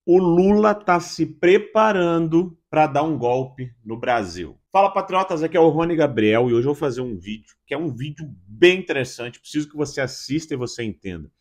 O Lula está se preparando para dar um golpe no Brasil. Fala, patriotas, aqui é o Rony Gabriel e hoje eu vou fazer um vídeo que é um vídeo bem interessante. Preciso que você assista e você entenda.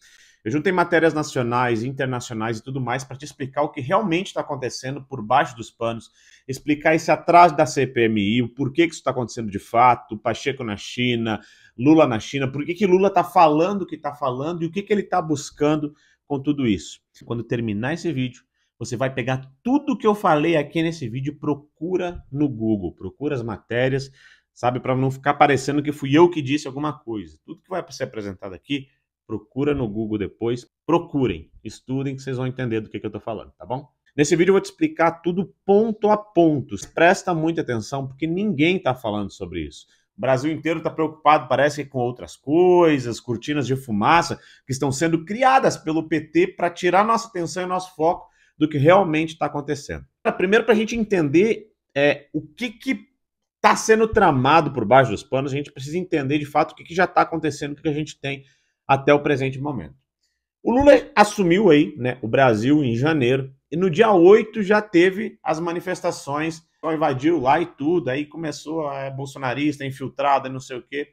Eu juntei matérias nacionais, internacionais e tudo mais para te explicar o que realmente está acontecendo por baixo dos panos, explicar esse atraso da CPMI, o porquê que isso está acontecendo de fato, Pacheco na China, Lula na China, por que Lula está falando o que está falando e o que ele está buscando com tudo isso. Quando terminar esse vídeo, você vai pegar tudo que eu falei aqui nesse vídeo, procura no Google, procura as matérias, sabe, para não ficar parecendo que fui eu que disse alguma coisa. Tudo que vai ser apresentado aqui, procura no Google depois, procurem, estudem que vocês vão entender do que eu tô falando, tá bom? Nesse vídeo eu vou te explicar tudo ponto a ponto. Presta muita atenção porque ninguém tá falando sobre isso. O Brasil inteiro está preocupado, parece que com outras coisas, cortinas de fumaça que estão sendo criadas pelo PT para tirar nossa atenção e nosso foco do que realmente está acontecendo. Primeiro, para a gente entender o que está sendo tramado por baixo dos panos, a gente precisa entender de fato o que já está acontecendo, o que a gente tem até o presente momento. O Lula assumiu aí, né, o Brasil em janeiro, e no dia 8 já teve as manifestações, invadiu lá e tudo, aí começou a bolsonarista, infiltrada, não sei o quê.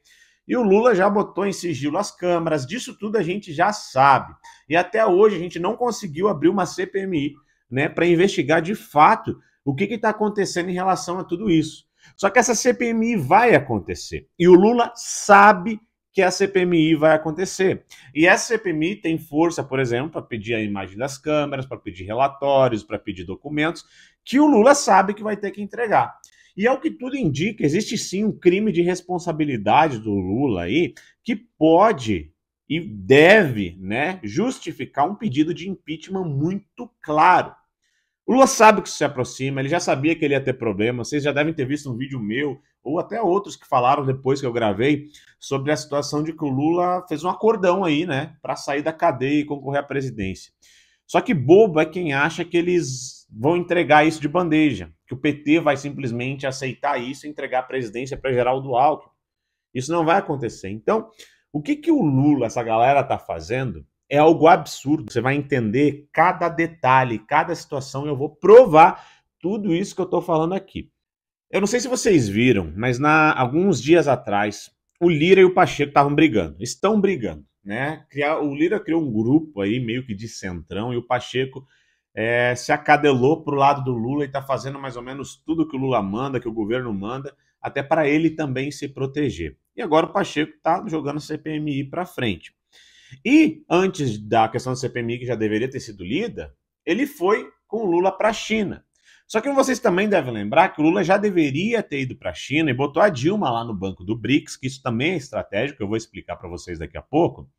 E o Lula já botou em sigilo as câmaras, disso tudo a gente já sabe. E até hoje a gente não conseguiu abrir uma CPMI, né, para investigar de fato o que está acontecendo em relação a tudo isso. Só que essa CPMI vai acontecer. E o Lula sabe que a CPMI vai acontecer. E essa CPMI tem força, por exemplo, para pedir a imagem das câmeras, para pedir relatórios, para pedir documentos, que o Lula sabe que vai ter que entregar. E é o que tudo indica, existe sim um crime de responsabilidade do Lula aí, que pode e deve, né, justificar um pedido de impeachment muito claro. O Lula sabe que isso se aproxima, ele já sabia que ele ia ter problema, vocês já devem ter visto um vídeo meu, ou até outros que falaram depois que eu gravei, sobre a situação de que o Lula fez um acordão aí, né, para sair da cadeia e concorrer à presidência. Só que bobo é quem acha que eles vão entregar isso de bandeja, que o PT vai simplesmente aceitar isso e entregar a presidência para Geraldo Alckmin. Isso não vai acontecer. Então, o que o Lula, essa galera, está fazendo é algo absurdo. Você vai entender cada detalhe, cada situação, e eu vou provar tudo isso que eu estou falando aqui. Eu não sei se vocês viram, mas alguns dias atrás, o Lira e o Pacheco estavam brigando. Estão brigando, né? O Lira criou um grupo aí, meio que de centrão, e o Pacheco se acadelou para o lado do Lula e está fazendo mais ou menos tudo que o Lula manda, que o governo manda, até para ele também se proteger. E agora o Pacheco está jogando a CPMI para frente. E antes da questão da CPMI, que já deveria ter sido lida, ele foi com o Lula para a China. Só que vocês também devem lembrar que o Lula já deveria ter ido para a China e botou a Dilma lá no banco do BRICS, que isso também é estratégico, eu vou explicar para vocês daqui a pouco.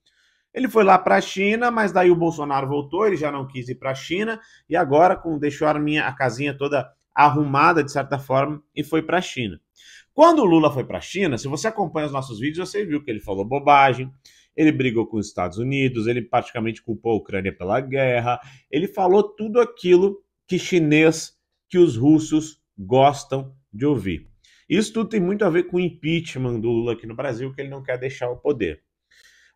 Ele foi lá para a China, mas daí o Bolsonaro voltou, ele já não quis ir para a China, e agora deixou a casinha toda arrumada, de certa forma, e foi para a China. Quando o Lula foi para a China, se você acompanha os nossos vídeos, você viu que ele falou bobagem, ele brigou com os Estados Unidos, ele praticamente culpou a Ucrânia pela guerra, ele falou tudo aquilo que chinês, que os russos gostam de ouvir. Isso tudo tem muito a ver com o impeachment do Lula aqui no Brasil, que ele não quer deixar o poder.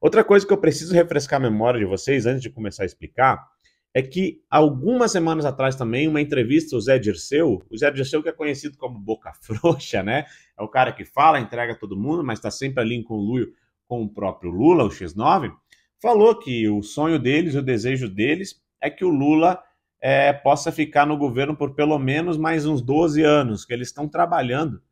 Outra coisa que eu preciso refrescar a memória de vocês, antes de começar a explicar, é que algumas semanas atrás também, uma entrevista, o Zé Dirceu que é conhecido como boca frouxa, né? É o cara que fala, entrega todo mundo, mas está sempre ali em conluio com o próprio Lula, o X9, falou que o sonho deles, o desejo deles, é que o Lula possa ficar no governo por pelo menos mais uns 12 anos, que eles estão trabalhando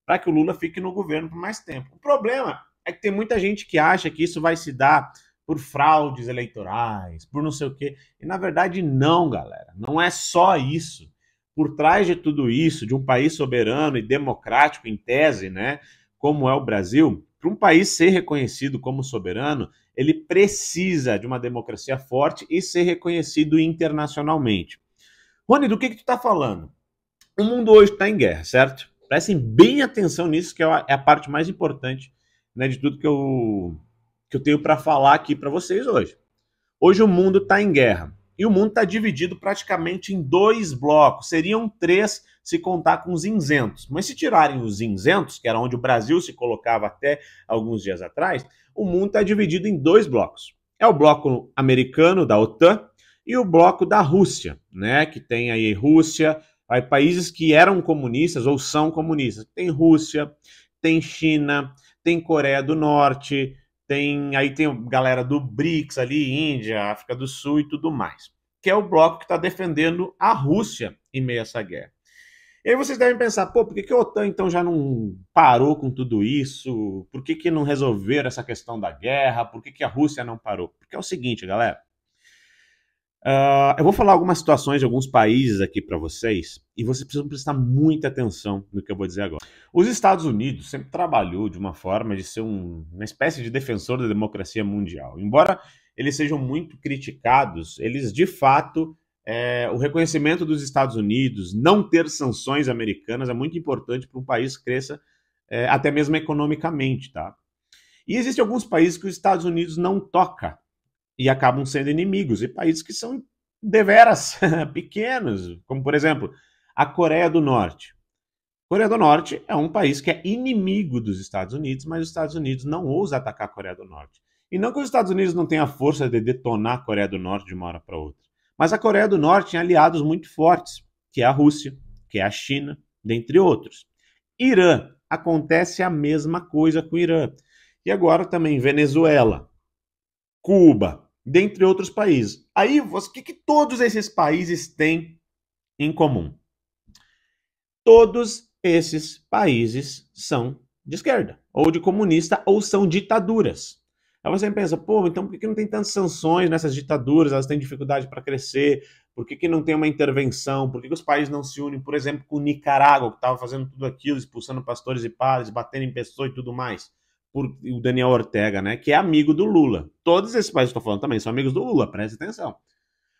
para que o Lula fique no governo por mais tempo. O problema é que tem muita gente que acha que isso vai se dar por fraudes eleitorais, por não sei o quê. E na verdade não, galera. Não é só isso. Por trás de tudo isso, de um país soberano e democrático em tese, né, como é o Brasil, para um país ser reconhecido como soberano, ele precisa de uma democracia forte e ser reconhecido internacionalmente. Rony, do que tu está falando? O mundo hoje está em guerra, certo? Prestem bem atenção nisso, que é a parte mais importante, né, de tudo que eu tenho para falar aqui para vocês hoje. Hoje o mundo está em guerra. E o mundo está dividido praticamente em dois blocos. Seriam três se contar com os isentos. Mas se tirarem os isentos, que era onde o Brasil se colocava até alguns dias atrás, o mundo está dividido em dois blocos. É o bloco americano da OTAN e o bloco da Rússia, né, que tem aí Rússia, aí países que eram comunistas ou são comunistas. Tem Rússia, tem China, tem Coreia do Norte, aí tem a galera do BRICS ali, Índia, África do Sul e tudo mais, que é o bloco que está defendendo a Rússia em meio a essa guerra. E aí vocês devem pensar, pô, por que a OTAN então já não parou com tudo isso? Por que não resolveram essa questão da guerra? Por que a Rússia não parou? Porque é o seguinte, galera. Eu vou falar algumas situações de alguns países aqui para vocês e vocês precisam prestar muita atenção no que eu vou dizer agora. Os Estados Unidos sempre trabalhou de uma forma de ser uma espécie de defensor da democracia mundial. Embora eles sejam muito criticados, eles de fato, o reconhecimento dos Estados Unidos, não ter sanções americanas é muito importante para um país que cresça até mesmo economicamente, tá? E existem alguns países que os Estados Unidos não toca e acabam sendo inimigos, e países que são deveras pequenos, como por exemplo, a Coreia do Norte. A Coreia do Norte é um país que é inimigo dos Estados Unidos, mas os Estados Unidos não ousa atacar a Coreia do Norte. E não que os Estados Unidos não tenham a força de detonar a Coreia do Norte de uma hora para outra, mas a Coreia do Norte tem aliados muito fortes, que é a Rússia, que é a China, dentre outros. Irã, acontece a mesma coisa com o Irã. E agora também Venezuela, Cuba, dentre outros países. Aí, o que todos esses países têm em comum? Todos esses países são de esquerda, ou de comunista, ou são ditaduras. Aí você pensa, pô, então por que não tem tantas sanções nessas ditaduras? Elas têm dificuldade para crescer? Por que não tem uma intervenção? Por que os países não se unem, por exemplo, com Nicarágua, que estava fazendo tudo aquilo, expulsando pastores e padres, batendo em pessoas e tudo mais? O Daniel Ortega, né, que é amigo do Lula. Todos esses países que eu estou falando também são amigos do Lula, preste atenção.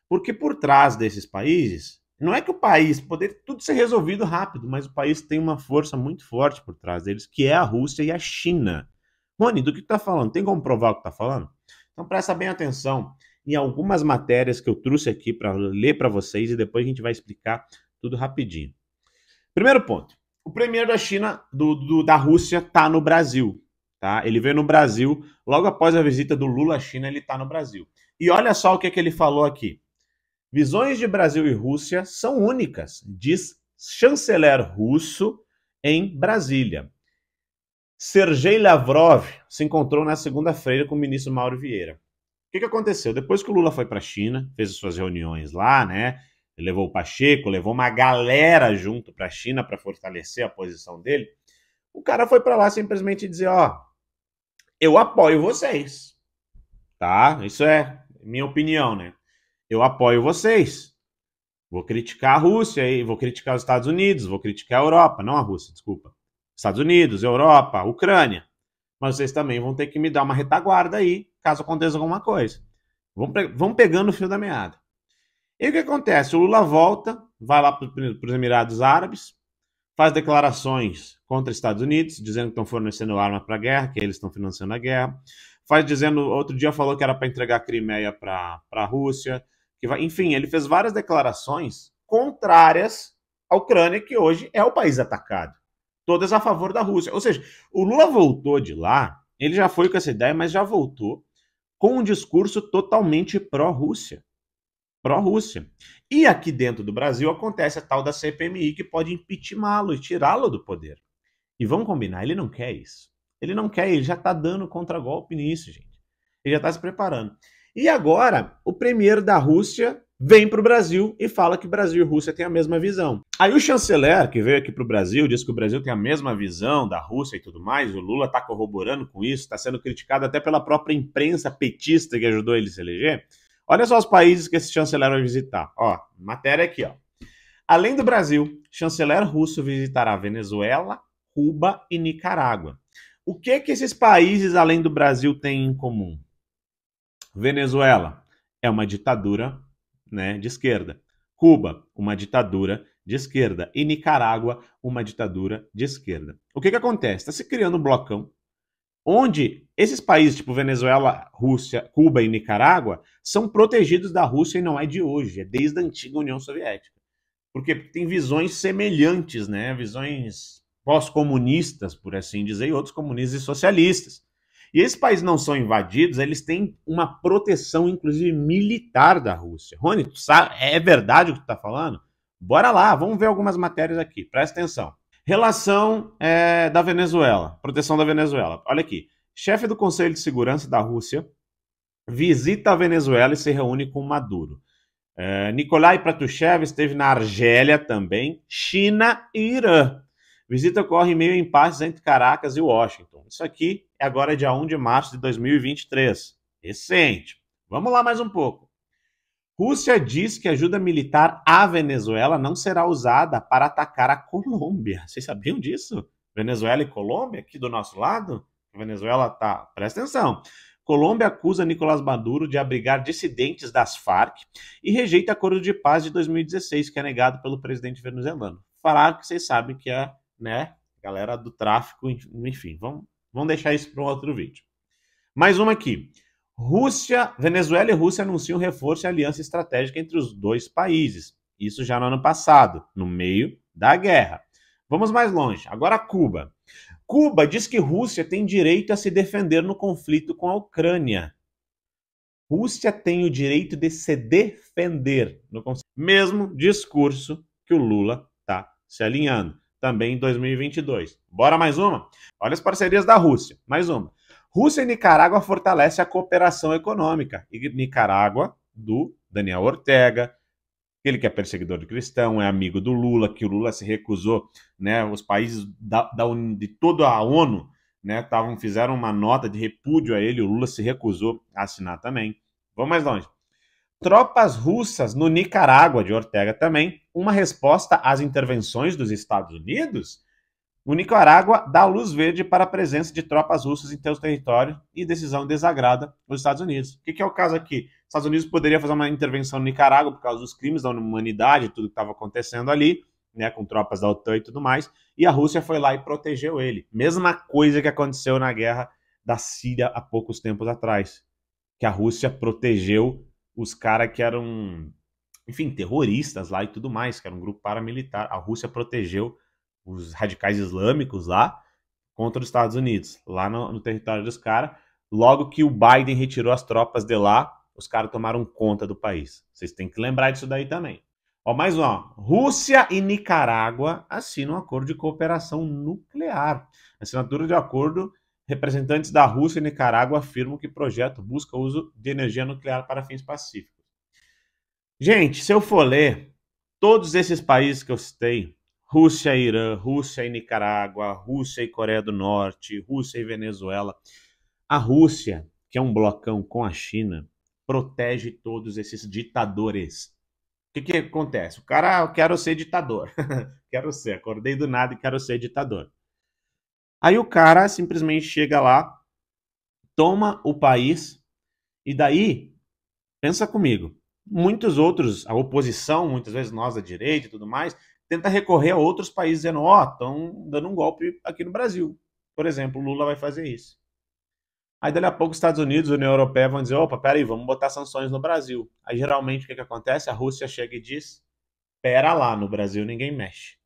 Porque por trás desses países, não é que o país poderia tudo ser resolvido rápido, mas o país tem uma força muito forte por trás deles, que é a Rússia e a China. Rony, do que tu tá falando? Tem como provar o que tá falando? Então presta bem atenção em algumas matérias que eu trouxe aqui para ler para vocês e depois a gente vai explicar tudo rapidinho. Primeiro ponto. O premier da China, da Rússia, tá no Brasil. Tá? Ele veio no Brasil, logo após a visita do Lula à China, ele está no Brasil. E olha só o que ele falou aqui. Visões de Brasil e Rússia são únicas, diz chanceler russo em Brasília. Sergei Lavrov se encontrou na segunda-feira com o ministro Mauro Vieira. O que aconteceu? Depois que o Lula foi para a China, fez as suas reuniões lá, né? Ele levou o Pacheco, levou uma galera junto para a China para fortalecer a posição dele. O cara foi para lá simplesmente dizer, ó, eu apoio vocês, tá? Isso é minha opinião, né? Eu apoio vocês. Vou criticar a Rússia e vou criticar os Estados Unidos, vou criticar a Europa, não a Rússia, desculpa. Estados Unidos, Europa, Ucrânia. Mas vocês também vão ter que me dar uma retaguarda aí, caso aconteça alguma coisa. Vão pegando o fio da meada. E o que acontece? O Lula volta, vai lá para os Emirados Árabes, faz declarações contra os Estados Unidos, dizendo que estão fornecendo arma para a guerra, que eles estão financiando a guerra. Outro dia falou que era para entregar a Crimeia para a Rússia. Enfim, ele fez várias declarações contrárias à Ucrânia, que hoje é o país atacado. Todas a favor da Rússia. Ou seja, o Lula voltou de lá, ele já foi com essa ideia, mas já voltou com um discurso totalmente pró-Rússia. Pró-Rússia. E aqui dentro do Brasil acontece a tal da CPMI que pode impeachmentá-lo e tirá-lo do poder. E vamos combinar, ele não quer isso. Ele não quer, ele já está dando contragolpe nisso, gente. Ele já está se preparando. E agora, o premier da Rússia vem para o Brasil e fala que Brasil e Rússia têm a mesma visão. Aí o chanceler, que veio aqui para o Brasil, diz que o Brasil tem a mesma visão da Rússia e tudo mais, o Lula está corroborando com isso, está sendo criticado até pela própria imprensa petista que ajudou ele a se eleger. Olha só os países que esse chanceler vai visitar. Ó, matéria aqui, ó. Além do Brasil, chanceler russo visitará Venezuela, Cuba e Nicarágua. O que esses países, além do Brasil, têm em comum? Venezuela é uma ditadura, né, de esquerda. Cuba, uma ditadura de esquerda. E Nicarágua, uma ditadura de esquerda. O que acontece? Está se criando um blocão onde esses países, tipo Venezuela, Rússia, Cuba e Nicarágua, são protegidos da Rússia e não é de hoje, é desde a antiga União Soviética. Porque tem visões semelhantes, né? Visões pós-comunistas, por assim dizer, e outros comunistas e socialistas. E esses países não são invadidos, eles têm uma proteção, inclusive militar da Rússia. Rony, tu sabe, é verdade o que tu está falando? Bora lá, vamos ver algumas matérias aqui, presta atenção. Relação da Venezuela, proteção da Venezuela. Olha aqui, chefe do Conselho de Segurança da Rússia visita a Venezuela e se reúne com Maduro. Nikolai Patrushev esteve na Argélia também, China e Irã. Visita ocorre em meio a impasses entre Caracas e Washington. Isso aqui é agora dia 1 de março de 2023. Recente. Vamos lá mais um pouco. Rússia diz que ajuda militar à Venezuela não será usada para atacar a Colômbia. Vocês sabiam disso? Venezuela e Colômbia, aqui do nosso lado? A Venezuela tá... Presta atenção. Colômbia acusa Nicolás Maduro de abrigar dissidentes das Farc e rejeita acordo de paz de 2016, que é negado pelo presidente venezuelano. Falar que vocês sabem que é, né, galera do tráfico, enfim, vamos deixar isso para um outro vídeo. Mais uma aqui. Venezuela e Rússia anunciam reforço e aliança estratégica entre os dois países. Isso já no ano passado, no meio da guerra. Vamos mais longe. Agora Cuba. Cuba diz que Rússia tem direito a se defender no conflito com a Ucrânia. Rússia tem o direito de se defender no conflito. Mesmo discurso que o Lula está se alinhando. Também em 2022. Bora mais uma? Olha as parcerias da Rússia. Mais uma. Rússia e Nicarágua fortalecem a cooperação econômica. E Nicarágua, do Daniel Ortega, ele que é perseguidor de cristão, é amigo do Lula, que o Lula se recusou, né? Os países de toda a ONU, né, fizeram uma nota de repúdio a ele, o Lula se recusou a assinar também. Vamos mais longe. Tropas russas no Nicarágua, de Ortega também, uma resposta às intervenções dos Estados Unidos? O Nicarágua dá luz verde para a presença de tropas russas em seu território e decisão desagrada os Estados Unidos. O que é o caso aqui? Os Estados Unidos poderia fazer uma intervenção no Nicarágua por causa dos crimes da humanidade, tudo que estava acontecendo ali, né, com tropas da OTAN e tudo mais, e a Rússia foi lá e protegeu ele. Mesma coisa que aconteceu na guerra da Síria há poucos tempos atrás, que a Rússia protegeu os caras que eram, enfim, terroristas lá e tudo mais, que era um grupo paramilitar. A Rússia protegeu os radicais islâmicos lá contra os Estados Unidos, lá no território dos caras. Logo que o Biden retirou as tropas de lá, os caras tomaram conta do país. Vocês têm que lembrar disso daí também. Ó, mais uma. Rússia e Nicarágua assinam um acordo de cooperação nuclear. Assinatura de acordo, representantes da Rússia e Nicarágua afirmam que o projeto busca o uso de energia nuclear para fins pacíficos. Gente, se eu for ler todos esses países que eu citei, Rússia e Irã, Rússia e Nicarágua, Rússia e Coreia do Norte, Rússia e Venezuela. A Rússia, que é um blocão com a China, protege todos esses ditadores. O que acontece? O cara, eu quero ser ditador. Acordei do nada e quero ser ditador. Aí o cara simplesmente chega lá, toma o país, e daí, pensa comigo, muitos outros, a oposição, muitas vezes nós da direita e tudo mais, tenta recorrer a outros países dizendo, estão dando um golpe aqui no Brasil. Por exemplo, o Lula vai fazer isso. Aí, dali a pouco, os Estados Unidos, a União Europeia vão dizer, opa, peraí, vamos botar sanções no Brasil. Aí, geralmente, o que acontece? A Rússia chega e diz, pera lá, no Brasil ninguém mexe.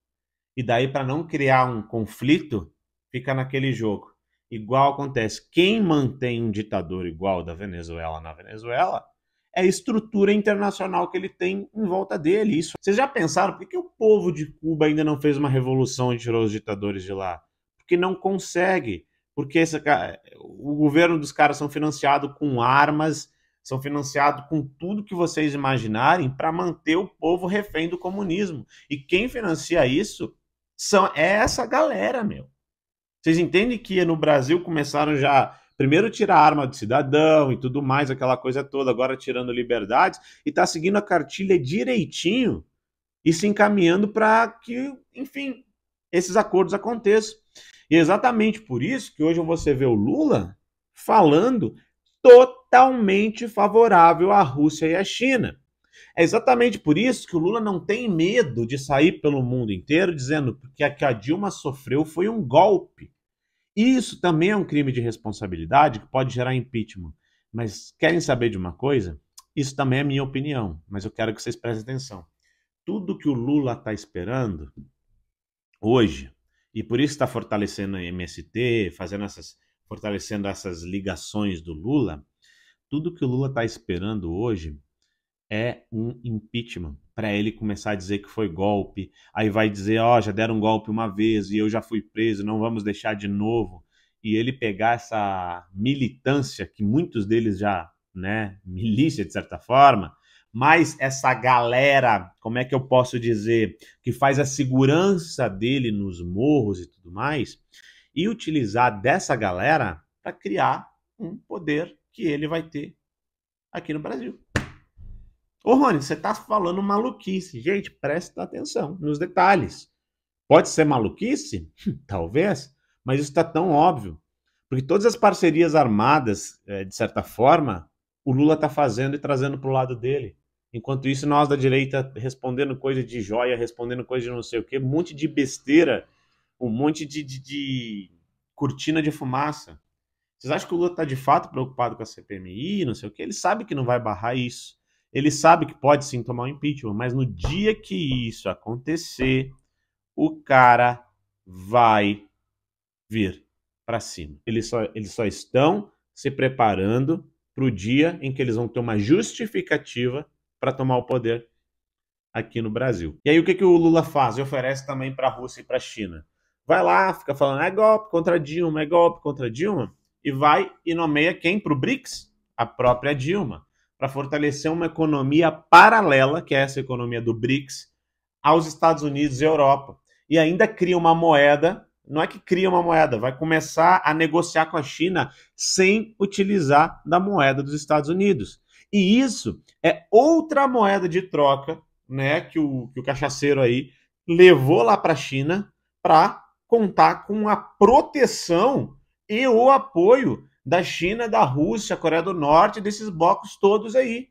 E daí, para não criar um conflito, fica naquele jogo. Igual acontece, quem mantém um ditador igual da Venezuela na Venezuela é a estrutura internacional que ele tem em volta dele. Isso. Vocês já pensaram por que o povo de Cuba ainda não fez uma revolução e tirou os ditadores de lá? Porque não consegue. Porque o governo dos caras são financiados com armas, são financiados com tudo que vocês imaginarem para manter o povo refém do comunismo. E quem financia isso é essa galera, meu. Vocês entendem que no Brasil começaram já primeiro tirar a arma do cidadão e tudo mais, aquela coisa toda, agora tirando liberdades, e tá seguindo a cartilha direitinho e se encaminhando para que, enfim, esses acordos aconteçam. E é exatamente por isso que hoje você vê o Lula falando totalmente favorável à Rússia e à China. É exatamente por isso que o Lula não tem medo de sair pelo mundo inteiro dizendo que a Dilma sofreu foi um golpe. Isso também é um crime de responsabilidade que pode gerar impeachment. Mas querem saber de uma coisa? Isso também é minha opinião, mas eu quero que vocês prestem atenção. Tudo que o Lula está esperando hoje, e por isso está fortalecendo a MST, fortalecendo essas ligações do Lula, tudo que o Lula está esperando hoje é um impeachment, para ele começar a dizer que foi golpe, aí vai dizer, ó, já deram um golpe uma vez e eu já fui preso, não vamos deixar de novo, e ele pegar essa militância, que muitos deles já, né, milícia de certa forma, mas essa galera, como é que eu posso dizer, que faz a segurança dele nos morros e tudo mais, e utilizar dessa galera para criar um poder que ele vai ter aqui no Brasil. Ô, Rony, você tá falando maluquice. Gente, presta atenção nos detalhes. Pode ser maluquice? Talvez, mas isso está tão óbvio. Porque todas as parcerias armadas, de certa forma, o Lula está fazendo e trazendo para o lado dele. Enquanto isso, nós da direita respondendo coisa de joia, respondendo coisa de não sei o quê, um monte de besteira, um monte de cortina de fumaça. Vocês acham que o Lula está de fato preocupado com a CPMI, não sei o quê? Ele sabe que não vai barrar isso. Ele sabe que pode sim tomar um impeachment, mas no dia que isso acontecer, o cara vai vir para cima. Eles só estão se preparando para o dia em que eles vão ter uma justificativa para tomar o poder aqui no Brasil. E aí o que o Lula faz? Ele oferece também para a Rússia e para a China. Vai lá, fica falando, é golpe contra Dilma, é golpe contra Dilma, e vai e nomeia quem para o BRICS? A própria Dilma, para fortalecer uma economia paralela, que é essa economia do BRICS, aos Estados Unidos e Europa. E ainda cria uma moeda, não é que cria uma moeda, vai começar a negociar com a China sem utilizar da moeda dos Estados Unidos. E isso é outra moeda de troca, né, que o cachaceiro aí levou lá para a China para contar com a proteção e o apoio da China, da Rússia, Coreia do Norte, desses blocos todos aí.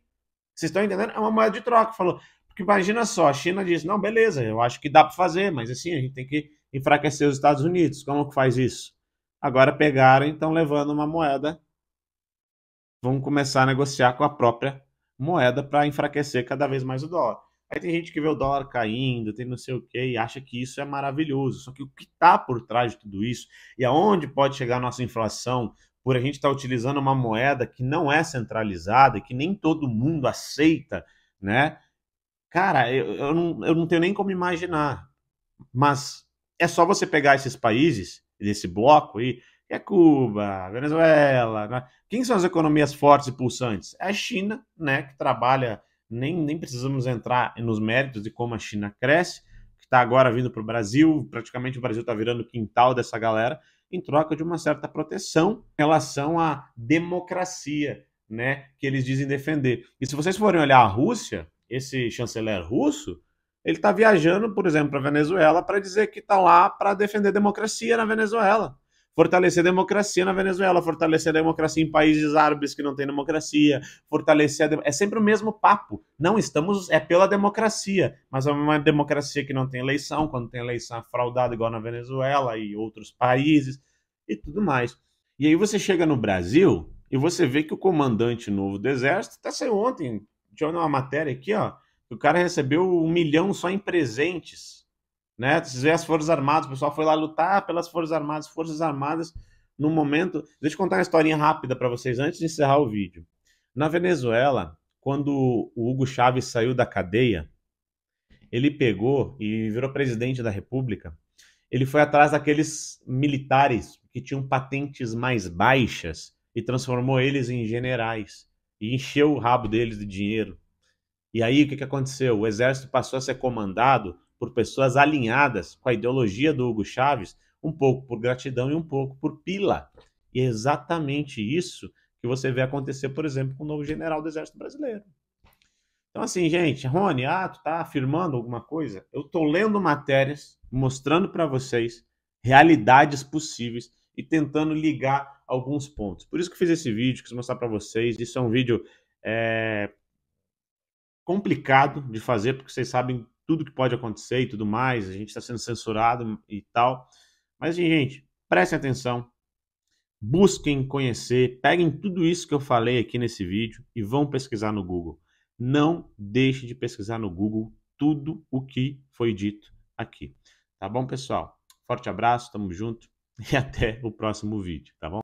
Vocês estão entendendo? É uma moeda de troca. Falou, porque imagina só, a China diz, não, beleza, eu acho que dá para fazer, mas assim, a gente tem que enfraquecer os Estados Unidos. Como que faz isso? Agora pegaram e estão levando uma moeda, vão começar a negociar com a própria moeda para enfraquecer cada vez mais o dólar. Aí tem gente que vê o dólar caindo, tem não sei o quê, e acha que isso é maravilhoso. Só que o que está por trás de tudo isso, e aonde pode chegar a nossa inflação, por a gente estar utilizando uma moeda que não é centralizada, que nem todo mundo aceita, né? Cara, eu não tenho nem como imaginar. Mas é só você pegar esses países, desse bloco aí, que é Cuba, Venezuela, né? Quem são as economias fortes e pulsantes? É a China, né, que trabalha, nem precisamos entrar nos méritos de como a China cresce, que está agora vindo para o Brasil, praticamente o Brasil está virando o quintal dessa galera, em troca de uma certa proteção em relação à democracia, né, que eles dizem defender. E se vocês forem olhar a Rússia, esse chanceler russo, ele está viajando, por exemplo, para a Venezuela para dizer que está lá para defender a democracia na Venezuela. Fortalecer a democracia na Venezuela, fortalecer a democracia em países árabes que não têm democracia, fortalecer é sempre o mesmo papo. Não estamos, é pela democracia, mas é uma democracia que não tem eleição, quando tem eleição é fraudada, igual na Venezuela e outros países e tudo mais. E aí você chega no Brasil e você vê que o comandante novo do Exército até saiu ontem, deixa eu ver uma matéria aqui, ó, o cara recebeu 1 milhão só em presentes, né? Vocês veem as Forças Armadas, o pessoal foi lá lutar pelas Forças Armadas no momento... Deixa eu contar uma historinha rápida para vocês antes de encerrar o vídeo. Na Venezuela, quando o Hugo Chávez saiu da cadeia, ele pegou e virou presidente da República, ele foi atrás daqueles militares que tinham patentes mais baixas e transformou eles em generais e encheu o rabo deles de dinheiro. E aí, o que aconteceu? O exército passou a ser comandado por pessoas alinhadas com a ideologia do Hugo Chávez, um pouco por gratidão e um pouco por pila. E é exatamente isso que você vê acontecer, por exemplo, com o novo general do Exército Brasileiro. Então, assim, gente, Rony, tu tá afirmando alguma coisa? Eu tô lendo matérias, mostrando para vocês realidades possíveis e tentando ligar alguns pontos. Por isso que eu fiz esse vídeo, quis mostrar para vocês. Isso é um vídeo complicado de fazer, porque vocês sabem tudo que pode acontecer e tudo mais, a gente está sendo censurado e tal. Mas, gente, prestem atenção, busquem conhecer, peguem tudo isso que eu falei aqui nesse vídeo e vão pesquisar no Google. Não deixe de pesquisar no Google tudo o que foi dito aqui. Tá bom, pessoal? Forte abraço, tamo junto e até o próximo vídeo, tá bom?